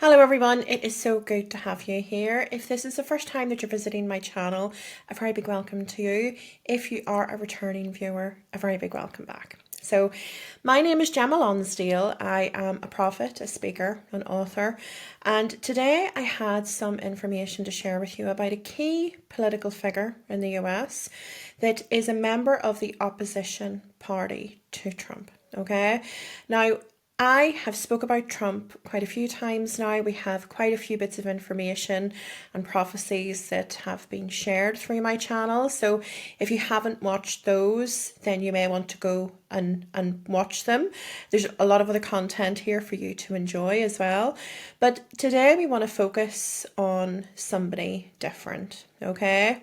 Hello everyone, it is so good to have you here. If this is the first time that you're visiting my channel, a very big welcome to you. If you are a returning viewer, a very big welcome back. So my name is Gemma Lonsdale. I am a prophet, a speaker, an author, and today I had some information to share with you about a key political figure in the US that is a member of the opposition party to Trump. Okay, now I have spoke about Trump quite a few times now. We have quite a few bits of information and prophecies that have been shared through my channel. So if you haven't watched those, then you may want to go and watch them. There's a lot of other content here for you to enjoy as well. But today we want to focus on somebody different, okay?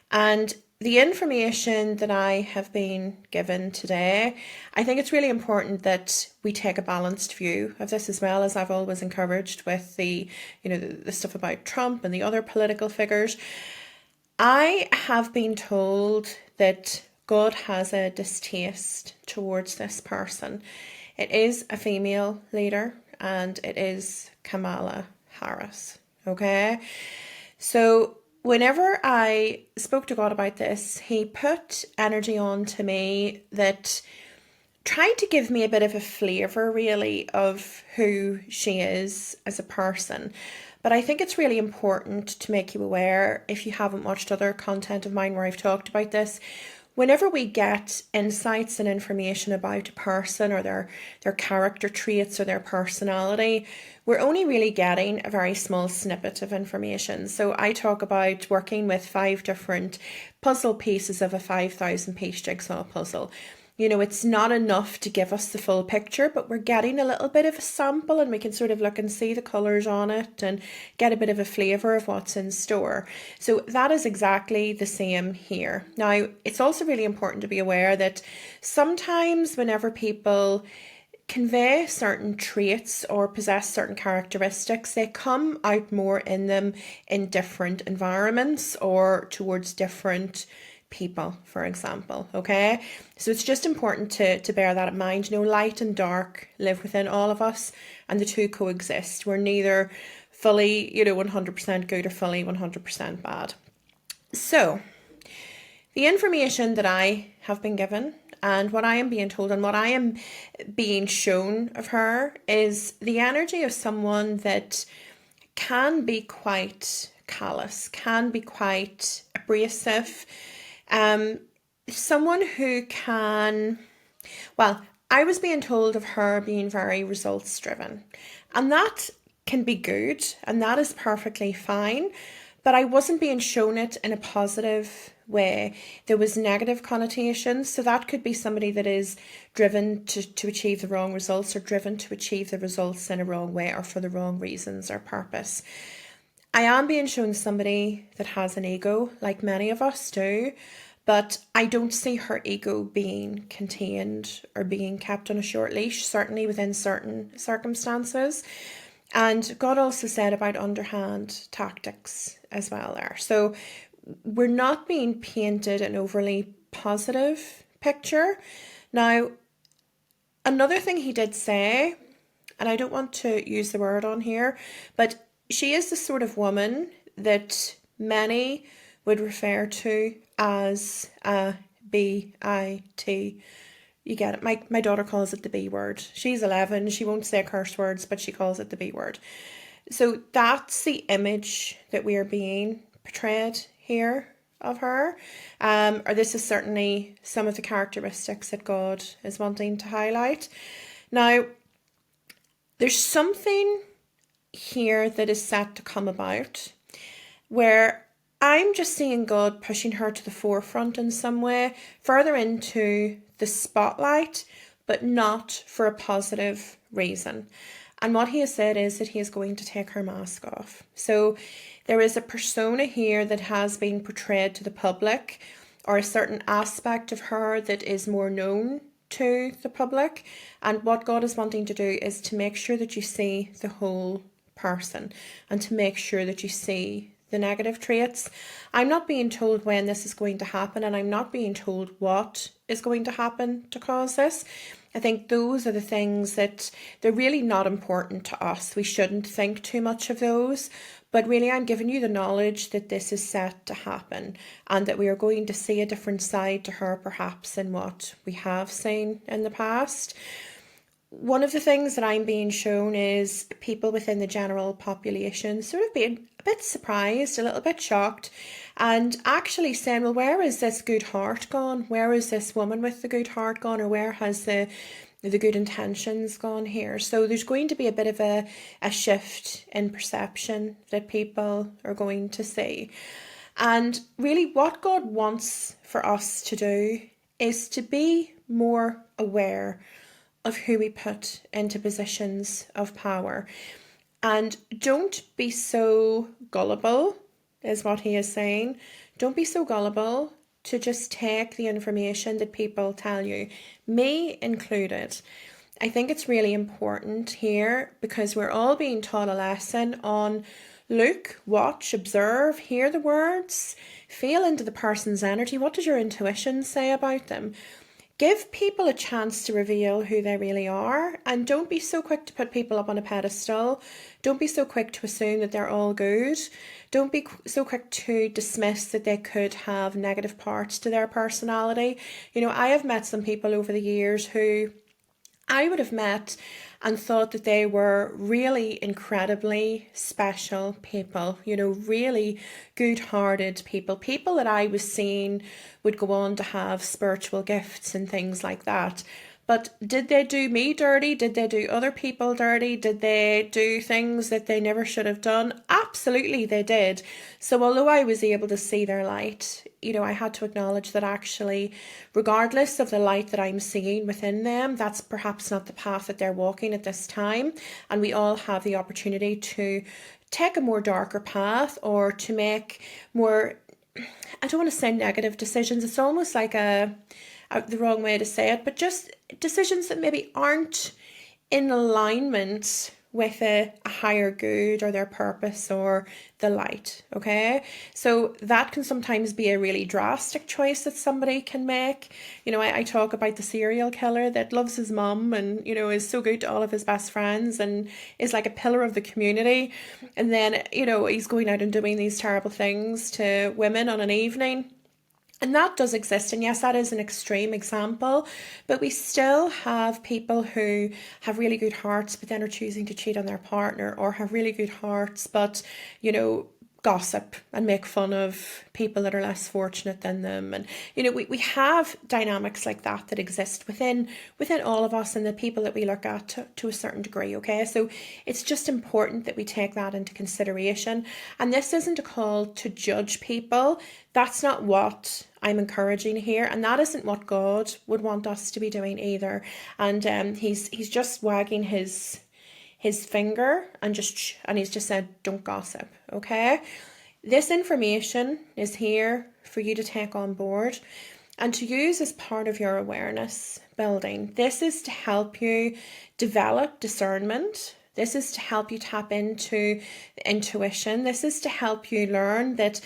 And the information that I have been given today, I think it's really important that we take a balanced view of this, as well as I've always encouraged with the stuff about Trump and the other political figures. I have been told that God has a distaste towards this person. It is a female leader and it is Kamala Harris, okay? So whenever I spoke to God about this, he put energy on to me that tried to give me a bit of a flavour, really, of who she is as a person. But I think it's really important to make you aware, if you haven't watched other content of mine where I've talked about this, whenever we get insights and information about a person or their character traits or their personality, we're only really getting a very small snippet of information. So I talk about working with 5 different puzzle pieces of a 5,000 piece jigsaw puzzle. You know, it's not enough to give us the full picture, but we're getting a little bit of a sample and we can sort of look and see the colours on it and get a bit of a flavour of what's in store. So that is exactly the same here. Now, it's also really important to be aware that sometimes whenever people convey certain traits or possess certain characteristics, they come out more in them in different environments or towards different people, for example, okay? So it's just important to bear that in mind. You know, light and dark live within all of us and the two coexist. We're neither fully, 100% good or fully 100% bad. So the information that I have been given and what I am being told and what I am being shown of her is the energy of someone that can be quite callous, can be quite abrasive, someone who can, well, I was being told of her being very results driven, and that can be good and that is perfectly fine, but I wasn't being shown it in a positive way. There was negative connotations, so that could be somebody that is driven to achieve the wrong results or driven to achieve the results in a wrong way or for the wrong reasons or purpose. I am being shown somebody that has an ego, like many of us do, but I don't see her ego being contained or being kept on a short leash, certainly within certain circumstances. And God also said about underhand tactics as well there. So we're not being painted an overly positive picture. Now, another thing he did say, and I don't want to use the word on here, but she is the sort of woman that many would refer to as a B-I-T. You get it. My daughter calls it the B word. She's 11. She won't say curse words, but she calls it the B word. So that's the image that we are being portrayed here of her. Or this is certainly some of the characteristics that God is wanting to highlight. Now, there's something here that is set to come about where I'm just seeing God pushing her to the forefront in some way, further into the spotlight, but not for a positive reason. And what he has said is that he is going to take her mask off. So there is a persona here that has been portrayed to the public, or a certain aspect of her that is more known to the public. And what God is wanting to do is to make sure that you see the whole person and to make sure that you see the negative traits. I'm not being told when this is going to happen, and I'm not being told what is going to happen to cause this. I think those are the things that they're really not important to us. We shouldn't think too much of those. But really, I'm giving you the knowledge that this is set to happen and that we are going to see a different side to her perhaps than what we have seen in the past. One of the things that I'm being shown is people within the general population sort of being a bit surprised, a little bit shocked, and actually saying, well, where is this good heart gone? Where is this woman with the good heart gone? Or where has the good intentions gone here? So there's going to be a bit of a shift in perception that people are going to see. And really what God wants for us to do is to be more aware of who we put into positions of power. And don't be so gullible, is what he is saying. Don't be so gullible to just take the information that people tell you, me included. I think it's really important here because we're all being taught a lesson on look, watch, observe, hear the words, feel into the person's energy. What does your intuition say about them? Give people a chance to reveal who they really are, and don't be so quick to put people up on a pedestal. Don't be so quick to assume that they're all good. Don't be so quick to dismiss that they could have negative parts to their personality. You know, I have met some people over the years who I would have met and thought that they were really incredibly special people, you know, really good-hearted people, people that I was seeing would go on to have spiritual gifts and things like that. But did they do me dirty? Did they do other people dirty? Did they do things that they never should have done? Absolutely they did. So although I was able to see their light, you know, I had to acknowledge that actually, regardless of the light that I'm seeing within them, that's perhaps not the path that they're walking at this time. And we all have the opportunity to take a more darker path or to make more, I don't want to say negative decisions. It's almost like the wrong way to say it, but just decisions that maybe aren't in alignment with a higher good or their purpose or the light, okay? So that can sometimes be a really drastic choice that somebody can make. You know, I talk about the serial killer that loves his mum and, you know, is so good to all of his best friends and is like a pillar of the community. And then, you know, he's going out and doing these terrible things to women on an evening. And that does exist, and yes, that is an extreme example, but we still have people who have really good hearts but then are choosing to cheat on their partner, or have really good hearts but, you know, gossip and make fun of people that are less fortunate than them. And, you know, we have dynamics like that exist within all of us and the people that we look at to a certain degree, okay? So it's just important that we take that into consideration. And this isn't a call to judge people. That's not what I'm encouraging here, and that isn't what God would want us to be doing either. And he's just wagging his finger and he's just said, don't gossip, okay? This information is here for you to take on board and to use as part of your awareness building. This is to help you develop discernment. This is to help you tap into intuition. This is to help you learn that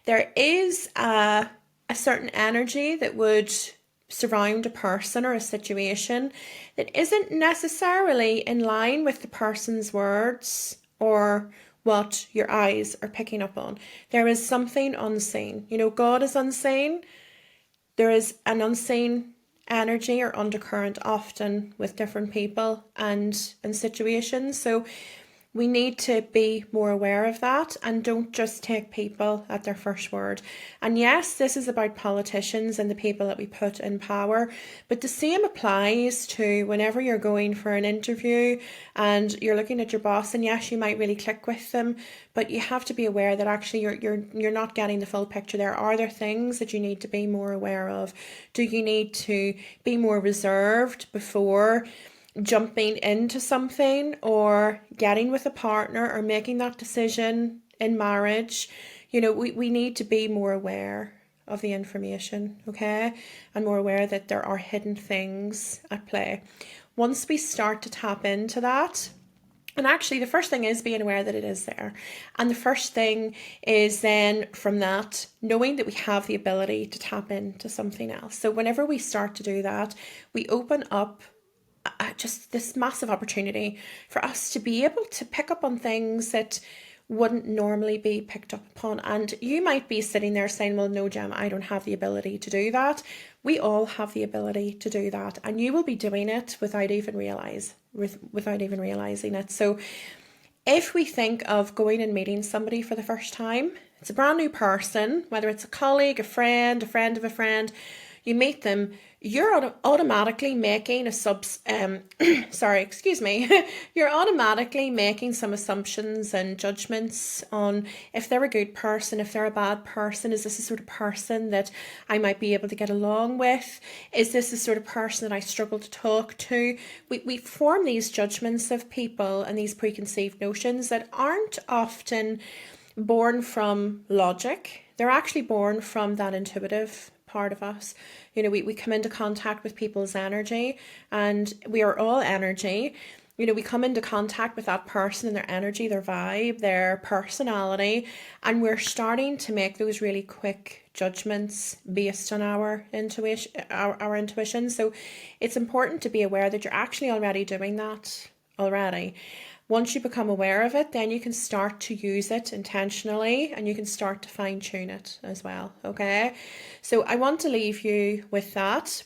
there is a certain energy that would surround a person or a situation that isn't necessarily in line with the person's words or what your eyes are picking up on. There is something unseen. You know, God is unseen. There is an unseen energy or undercurrent often with different people and situations. So we need to be more aware of that and don't just take people at their first word. And yes, this is about politicians and the people that we put in power, but the same applies to whenever you're going for an interview and you're looking at your boss, and yes, you might really click with them, but you have to be aware that actually you're not getting the full picture there. Are there things that you need to be more aware of? Do you need to be more reserved before jumping into something or getting with a partner or making that decision in marriage? You know, we need to be more aware of the information, okay? And more aware that there are hidden things at play. Once we start to tap into that, and actually the first thing is being aware that it is there. And the first thing is then from that, knowing that we have the ability to tap into something else. So whenever we start to do that, we open up just this massive opportunity for us to be able to pick up on things that wouldn't normally be picked up upon. And you might be sitting there saying, well, no, Jem, I don't have the ability to do that. We all have the ability to do that, and you will be doing it without even realizing it. So if we think of going and meeting somebody for the first time, it's a brand new person, whether it's a colleague, a friend of a friend, you meet them, you're automatically making you're automatically making some assumptions and judgments on if they're a good person, if they're a bad person. Is this the sort of person that I might be able to get along with? Is this the sort of person that I struggle to talk to? We form these judgments of people and these preconceived notions that aren't often born from logic. They're actually born from that intuitive part of us. We come into contact with people's energy, and we are all energy. We come into contact with that person and their energy, their vibe, their personality, and we're starting to make those really quick judgments based on our intuition. So it's important to be aware that you're actually already doing that already. Once you become aware of it, then you can start to use it intentionally, and you can start to fine tune it as well. Okay. So I want to leave you with that.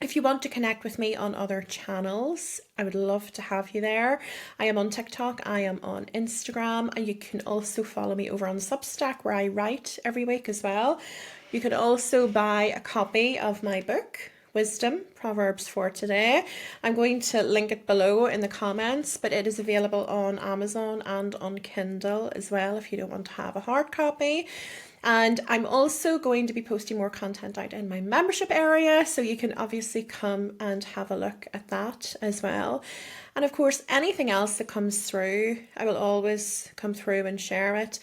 If you want to connect with me on other channels, I would love to have you there. I am on TikTok, I am on Instagram, and you can also follow me over on Substack, where I write every week as well. You could also buy a copy of my book, Wisdom, Proverbs for Today. I'm going to link it below in the comments, but it is available on Amazon and on Kindle as well if you don't want to have a hard copy. And I'm also going to be posting more content out in my membership area, so you can obviously come and have a look at that as well. And of course, anything else that comes through, I will always come through and share it.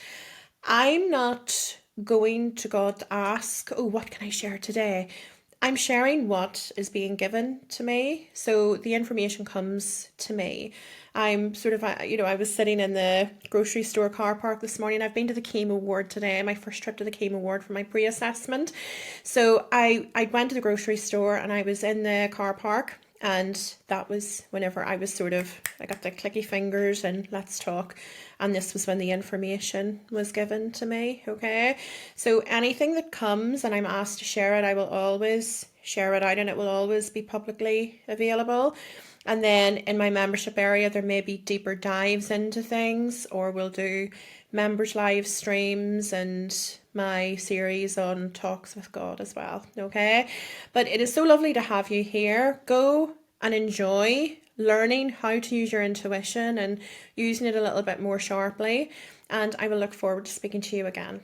I'm not going to God to ask, oh, what can I share today? I'm sharing what is being given to me. So the information comes to me. I'm sort of, I was sitting in the grocery store car park this morning. I've been to the chemo ward today, my first trip to the chemo ward for my pre-assessment. So I went to the grocery store and I was in the car park. And that was whenever I got the clicky fingers and let's talk. And this was when the information was given to me, okay? So anything that comes and I'm asked to share it, I will always share it out, and it will always be publicly available. And then in my membership area, there may be deeper dives into things, or we'll do members live streams and my series on Talks with God as well, okay? But it is so lovely to have you here. Go and enjoy learning how to use your intuition and using it a little bit more sharply. And I will look forward to speaking to you again.